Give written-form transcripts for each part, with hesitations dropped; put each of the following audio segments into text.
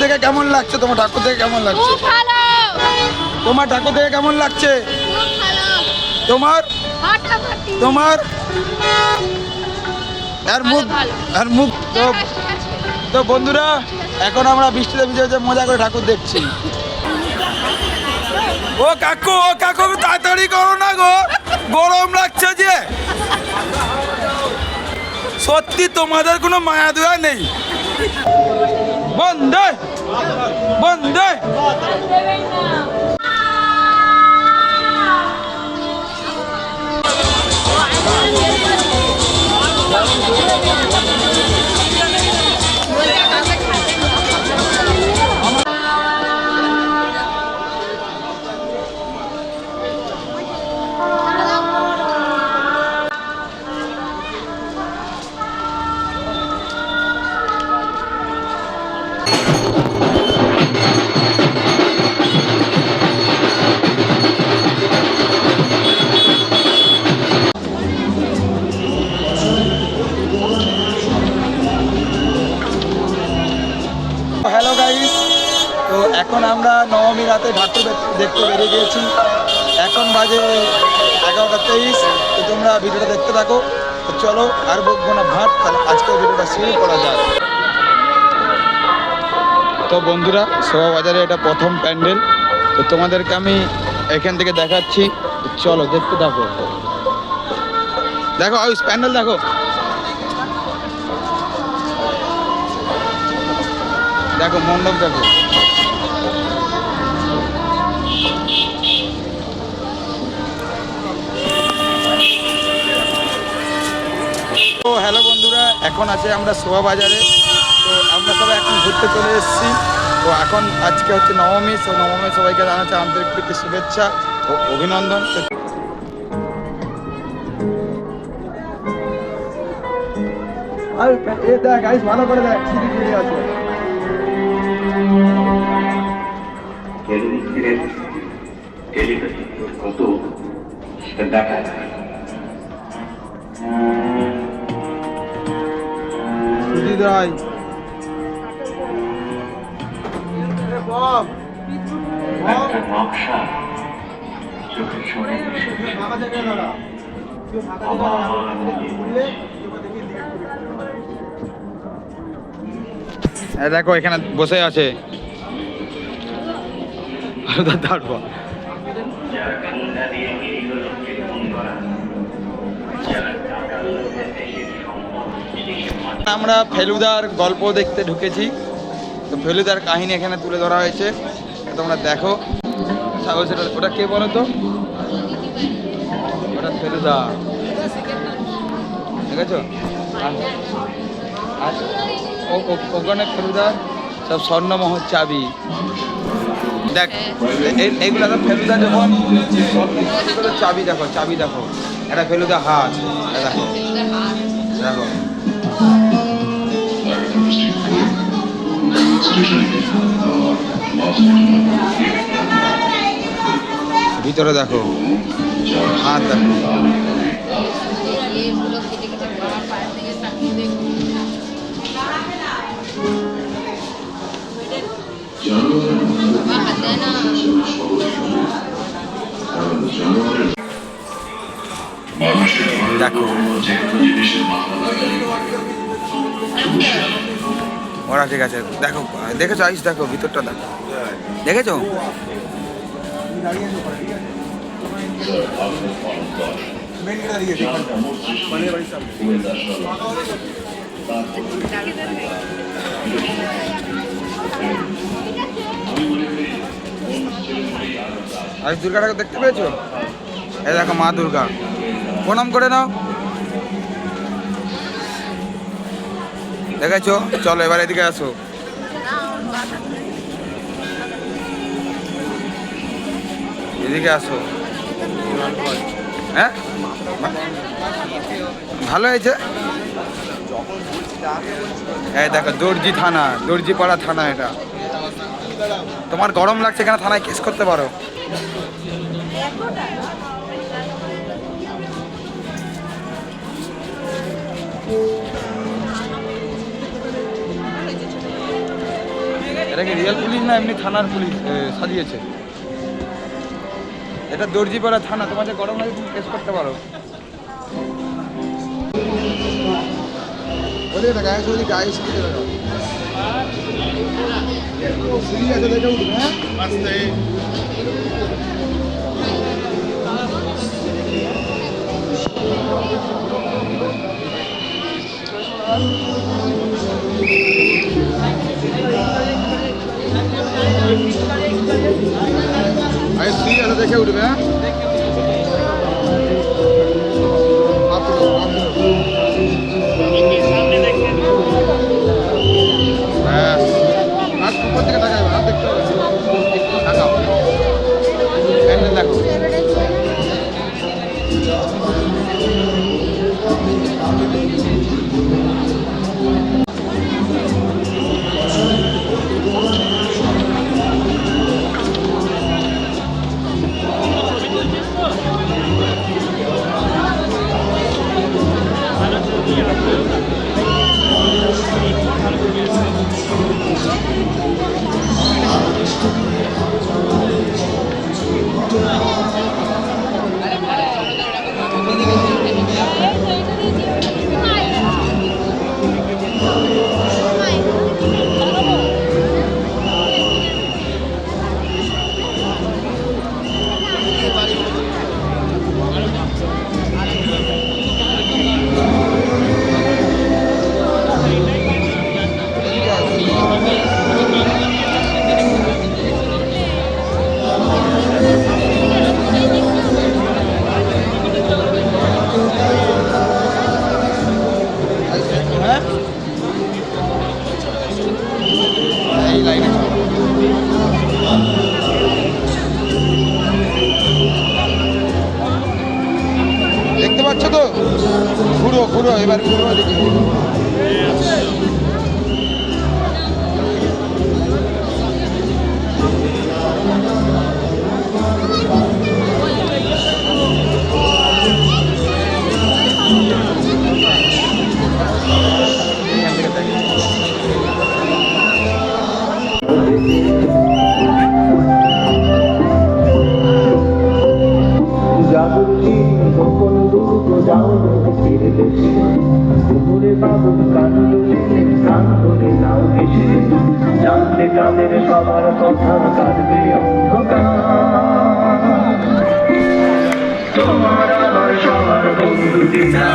থেকে কেমন লাগছে? তোমার ঠাকুর থেকে কেমন লাগছে? খুব ভালো। তোমার ঠাকুর থেকে কেমন লাগছে? খুব ভালো। তোমার ফাটাফাটি। তোমার আর মুখ ভালো। আর মুখ তো ঠিক আছে। তো বন্ধুরা, এখন আমরা বৃষ্টিতে ভিজে ভিজে মজা করে ঠাকুর দেখছি। ও কাকু তাড়াতাড়ি করো না গো, গরম লাগছে যে। সত্যি তোমাদের কোনো মায়া দয়া নেই। বন্ধে বন্ধে হ্যালো গাইস, তো এখন আমরা নবমী রাতে ঠাকুর দেখতে বেরিয়ে গিয়েছি। এখন বাজে 11:23। তো তোমরা ভিডিওটা দেখতে থাকো। তো চলো আর বকবো না ভাট, তাহলে আজকে ভিডিওটা শুরু করা যায়। তো বন্ধুরা, শোভাবাজারে এটা প্রথম প্যান্ডেল। তো তোমাদেরকে আমি এখান থেকে দেখাচ্ছি। চলো দেখতে থাকো। দেখো আয়ুষ, প্যান্ডেল দেখো। দেখো মণ্ডপ দেখো। তো হ্যালো বন্ধুরা, এখন আছে আমরা শোভাবাজারে। তো আমরা সবাই এখন ঘুরতে চলে এসেছি। তো এখন আজকে হচ্ছে নবমী। তো নবমী সবাইকে জানাচ্ছে আন্তরিক প্রীতি শুভেচ্ছা ও অভিনন্দন। আর এ দেখ গাইস, ভালো করে দেখ, সিঁড়ি ফিরে আছে। কত সেটা দেখা যায়। সুজিত রায়, একটা নকশা চোখের সামনে ভেসে দেখো এখানে বসে আছে। দাঁড়বা যারা ঠান্ডা দিয়ে গিরিগুলোকে খুন করা, যারা টাকা লোভে দেশের সম্পদ বিদেশে পাচার। আমরা ফেলুদার গল্প দেখতে ঢুকেছি। তো ফেলুদার কাহিনী এখানে তুলে ধরা হয়েছে, তোমরা দেখো। ওটা কে বলো তো? ওটা ফেলুদা, ঠিক আছে? ওখানে ফেলুদার সব স্বর্ণমহল চাবি। দেখ এইগুলো তো ফেলুদা যখন চাবি দেখো, চাবি দেখো। এটা ফেলুদা হাত, দেখো দেখো। ভিতরে দেখো হাত দেখো। দেখো ওরা ঠিক আছে। দেখো দেখেছো আইস, দেখো ভিতরটা দেখো, দেখেছো? আইস দুর্গা ঠাকুর দেখতে পেয়েছো? এই দেখো মা দুর্গা, প্রণাম করে নাও। দেখেছো? চলো এবার এদিকে আসো। এদিকে আসো। হ্যাঁ ভালো হয়েছে। এই দেখো দর্জি থানা, দর্জিপাড়া থানা। এটা তোমার গরম লাগছে, এখানে থানায় কেস করতে পারো। এটা কি রিয়েল পুলিশ না এমনি থানার পুলিশ সাজিয়েছে? এটা দর্জিপাড়া থানা, তোমাদের গরম লাগে তুমি কেস করতে পারো। বলে না গায়ে শুধু গায়ে শুধু সিঁড়ি আছে দেখে উঠবে। হ্যাঁ আস্তে সিঁড়ি আছে দেখে উঠবে। হ্যাঁ উপর থেকে দেখা যাবে, হাত দেখতে হবে, তাকাও প্যান্ডেল দেখো। দেখতে পাচ্ছ তো? ঘুরো ঘুরো, এবার ঘুরো দেখি। জানতে তাদের সবার কথা কাঁদবে তোমার আমার সবার বন্ধু দিনা,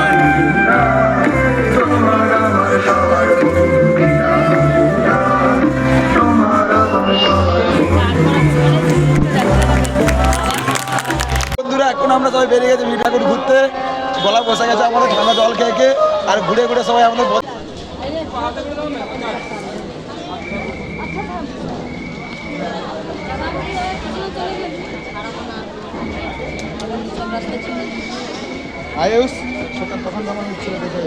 তোমার আমার সবার বন্ধু দিনা, তোমার আমার সবার। বন্ধুরা এখন আমরা সবাই বেরিয়ে গেছি মিঠা ঠাকুর ঘুরতে। গলা বসে গেছে আমাদের ঠান্ডা জল খেয়ে খেয়ে, আর ঘুরে ঘুরে সবাই আমাদের আয়ুষ সকাল তখন তখন ছিল দেখে।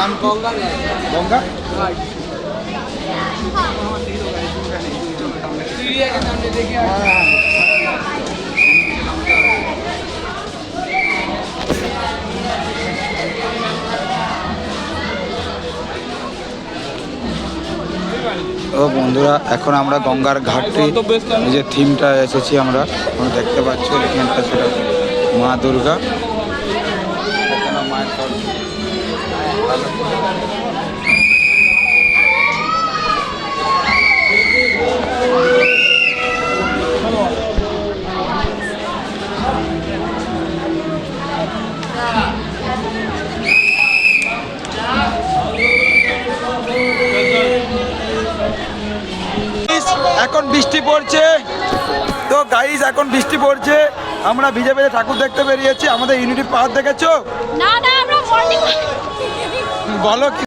নাম গঙ্গা। গঙ্গা ও বন্ধুরা এখন আমরা গঙ্গার ঘাটে যে থিমটা এসেছি আমরা দেখতে পাচ্ছ এখানটা সেটা মা দুর্গা। এখানে মায়ের এখন বৃষ্টি পড়ছে তো গাইস, এখন বৃষ্টি পড়ছে, আমরা ভিজে ভিজে ঠাকুর দেখতে বেরিয়েছি। আমাদের ইউনিটি পাহাড় দেখেছো? না না, আমরা মর্নিং বলো কি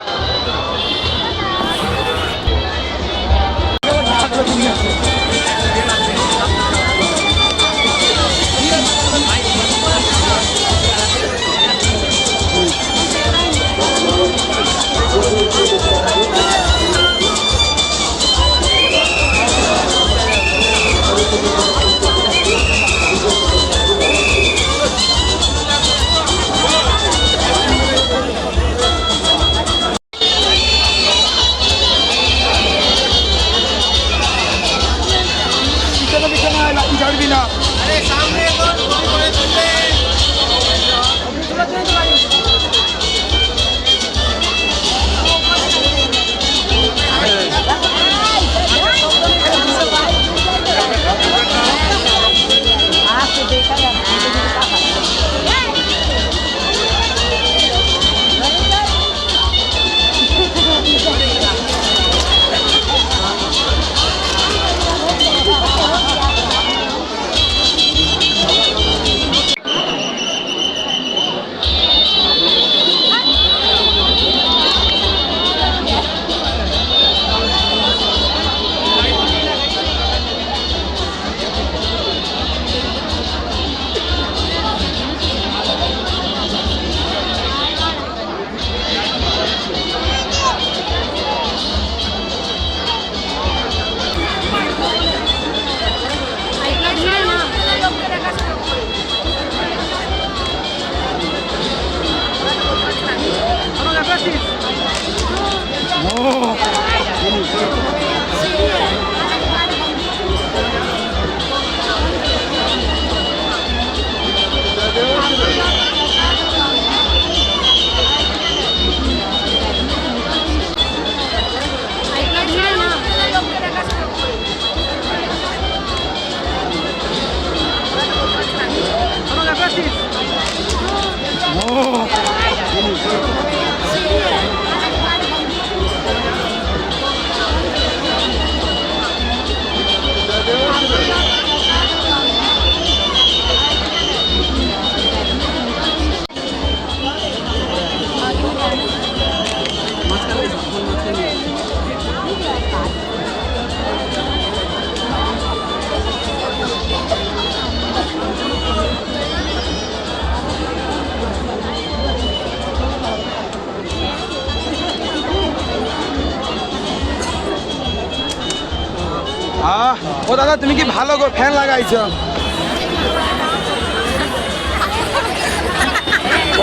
দাদা তুমি কি ভালো ফ্যান লাগাইছো?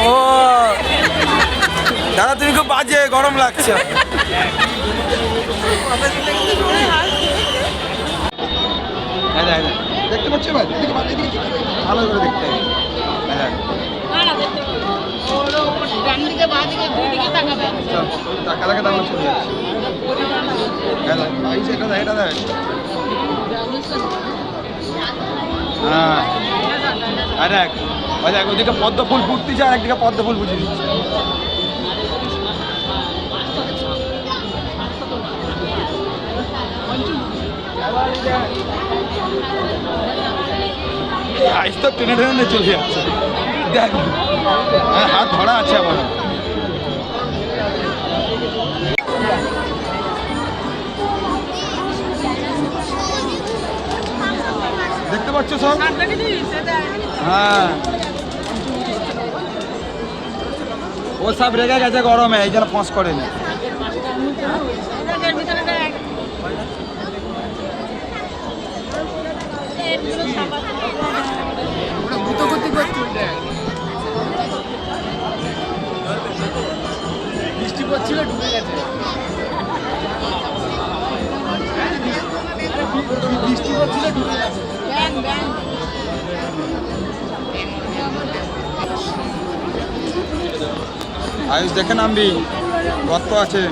ও দাদা তুমি খুব বাজে, গরম লাগছে। দেখতে পাচ্ছ ভাই? ভালো করে দেখতে হবে। টাকা লাগে দাম চলে যাচ্ছে। এটা দেখ। হ্যাঁ আর দেখ ওদিকে পদ্ম ফুল ফুটতেছে আর একদিকে পদ্ম ফুল বুঝে দিচ্ছে। আজ তো টেনে টেনে চলে যাচ্ছে। দেখ হ্যাঁ হাত ধরা আছে আমার। দেখতে পাচ্ছ সব? হ্যাঁ ও সব রেগে গেছে গরমে, এই জন্য ফোঁস করে না। বৃষ্টি পড়ছিল, ঢুকে গেছে। বৃষ্টি পড়ছিল, ঢুকে গেছে। আয়ুষ দেখে নামবি, গর্ত আছে।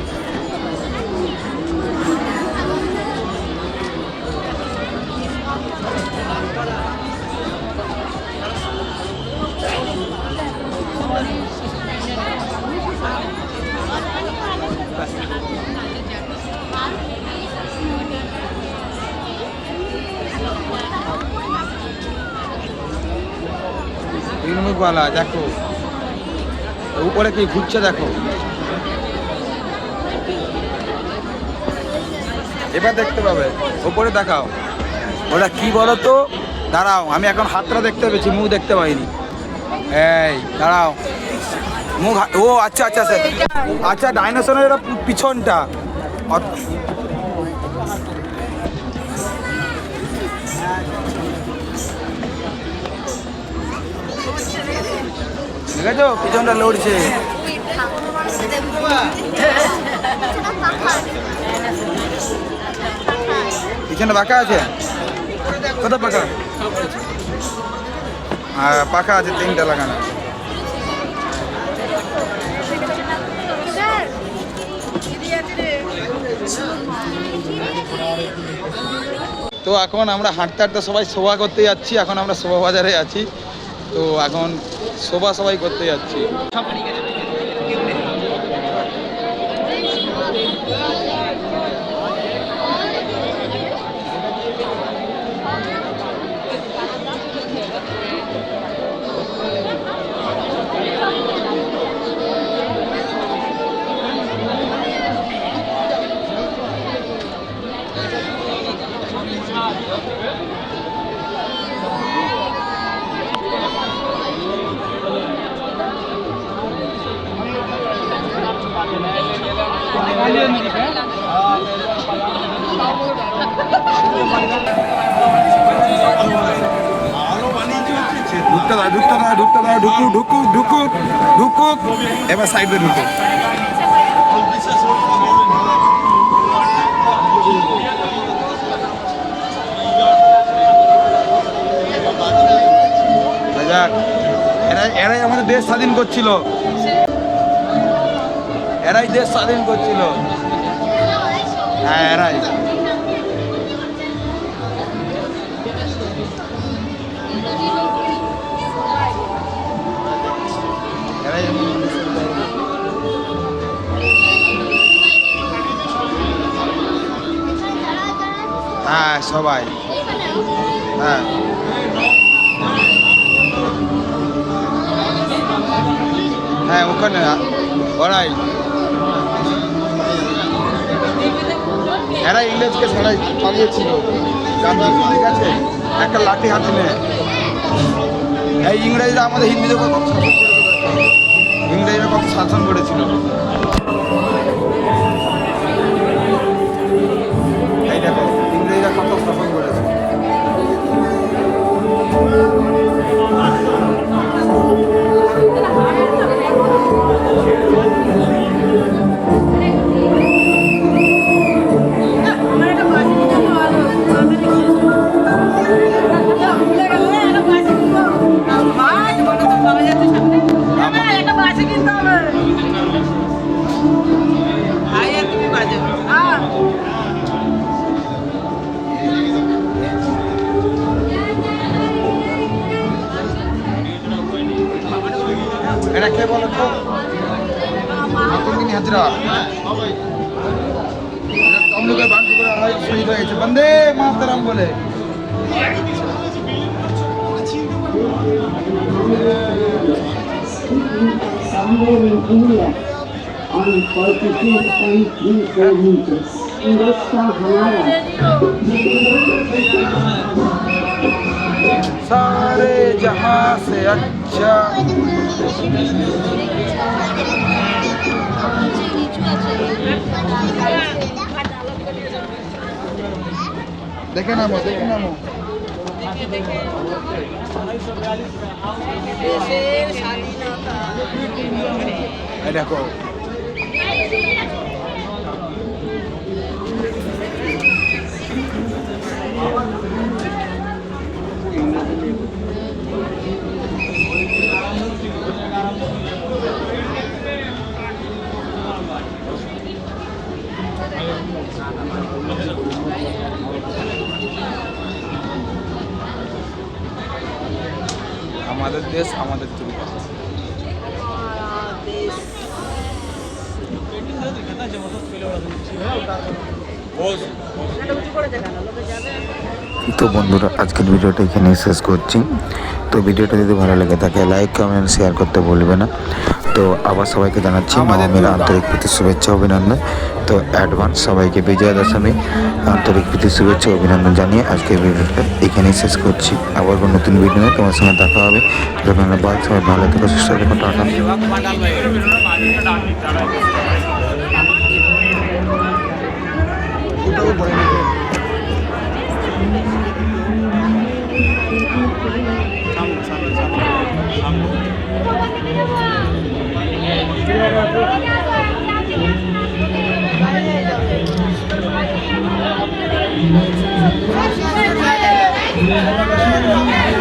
মুখওয়ালা দেখো উপরে কি ঘুরছে দেখো। এবার দেখতে পাবে, উপরে দেখাও। ওটা কি বলো তো? দাঁড়াও আমি এখন হাতটা দেখতে পেয়েছি, মুখ দেখতে পাইনি। এই দাঁড়াও, মুখ ও আচ্ছা আচ্ছা আচ্ছা ডাইনোসরের এটা পিছনটা। ঠিক আছে, পিছনটা লড়ছে। পিছনে পাকা আছে? কোথায় পাকা? হ্যাঁ পাকা আছে, 3টা লাগানো। তো এখন আমরা হাঁটতে হাঁটতে সবাই শোভা করতে যাচ্ছি। এখন আমরা শোভা বাজারে আছি, তো এখন শোভা সবাই করতে যাচ্ছি। ঢুকুক এবার সাইডে ঢুকুক। এরাই আমাদের দেশ স্বাধীন করছিল, এরাই দেশ স্বাধীন করছিল। হ্যাঁ এরাই। হ্যাঁ সবাই হ্যাঁ হ্যাঁ ওখানে ওরাই এরা ইংরেজকে সরাই পালিয়েছিল গান্ধী, ঠিক আছে, একটা লাঠি হাতে নিয়ে। এই ইংরেজরা আমাদের হিন্দুদের কত শাসন করেছিল, ইংরেজরা কত শাসন করেছিল। এই দেখো ইংরেজরা কত শাসন করেছে। বেশি কিনতে হবে। আইয়া তুমি বাজে। এটা কে বলো তো? হাজিরা তমলুকের বানপুকুরে শহীদ হয়েছে বন্দে মাতরম বলে। Somewhere in India, on 42.34 meters, Hindustan Hamara. सारे जहां से अच्छा देखे नामो देखो আমাদের দেশ আমাদের দুর্গা। তো বন্ধুরা আজকের ভিডিওটা এখানেই শেষ করছি। তো ভিডিওটা যদি ভালো লাগে থাকে লাইক কমেন্ট শেয়ার করতে ভুলবে না। তো আবার সবাইকে জানাচ্ছি নবমীর আন্তরিক প্রীতি শুভেচ্ছা অভিনন্দন। তো অ্যাডভান্স সবাইকে বিজয়া দশমী আন্তরিক প্রীতি শুভেচ্ছা অভিনন্দন জানিয়ে আজকের ভিডিওটা এখানেই শেষ করছি। আবার কোনো নতুন ভিডিও নিয়ে তোমার সঙ্গে দেখা হবে। ধন্যবাদ, সবাই ভালো থেকো, সুস্থ থেকো, টাটা। ওটাও বলে নেবে। Thank you.